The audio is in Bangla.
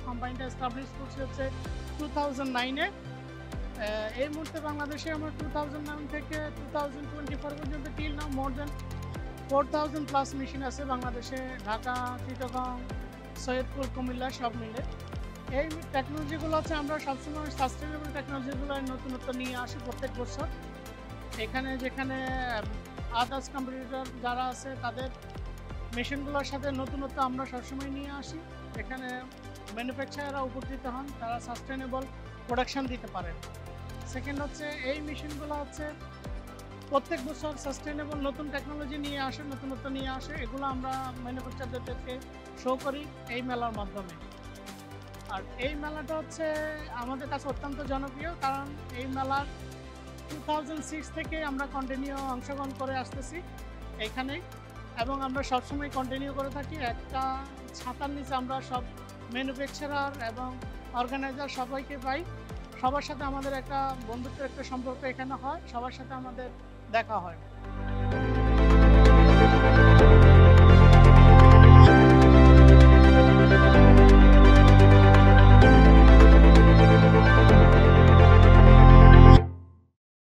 কোম্পানিটা এস্টাবলিশ করছি হচ্ছে 2009-এ। এই মুহূর্তে বাংলাদেশে আমরা 2009 থেকে 2024 পর্যন্ত টিল নাও মোর দেন 4000+ মেশিন আছে বাংলাদেশে, ঢাকা, চিটাগং, সৈয়দপুর, কুমিল্লা সব মিলে। এই টেকনোলজিগুলো হচ্ছে আমরা সবসময় সাস্টেনেবল টেকনোলজিগুলো নতুনত্ব নিয়ে আসি প্রত্যেক বছর। এখানে যেখানে আদার্স কম্পিটিটর যারা আছে তাদের মেশিনগুলোর সাথে নতুনত্ব আমরা সবসময় নিয়ে আসি, এখানে ম্যানুফ্যাকচারাররা উপকৃত হন, তারা সাস্টেনেবল প্রোডাকশন দিতে পারেন। সেকেন্ড হচ্ছে এই মেশিনগুলো হচ্ছে প্রত্যেক বছর সাস্টেনেবল নতুন টেকনোলজি নিয়ে আসে, নতুনত্ব নিয়ে আসে, এগুলো আমরা ম্যানুফ্যাকচারদেরকে শো করি এই মেলার মাধ্যমে। আর এই মেলাটা হচ্ছে আমাদের কাছে অত্যন্ত জনপ্রিয়, কারণ এই মেলার 2006 থেকে আমরা কন্টিনিউ অংশগ্রহণ করে আসতেছি এইখানেই, এবং আমরা সবসময় কন্টিনিউ করে থাকি। একটা ছাতার নিচে আমরা সব ম্যানুফ্যাকচারার এবং অর্গানাইজার সবাইকে পাই, সবার সাথে আমাদের একটা বন্ধুত্বের একটা সম্পর্ক এখানে হয়, সবার সাথে আমাদের দেখা হয়।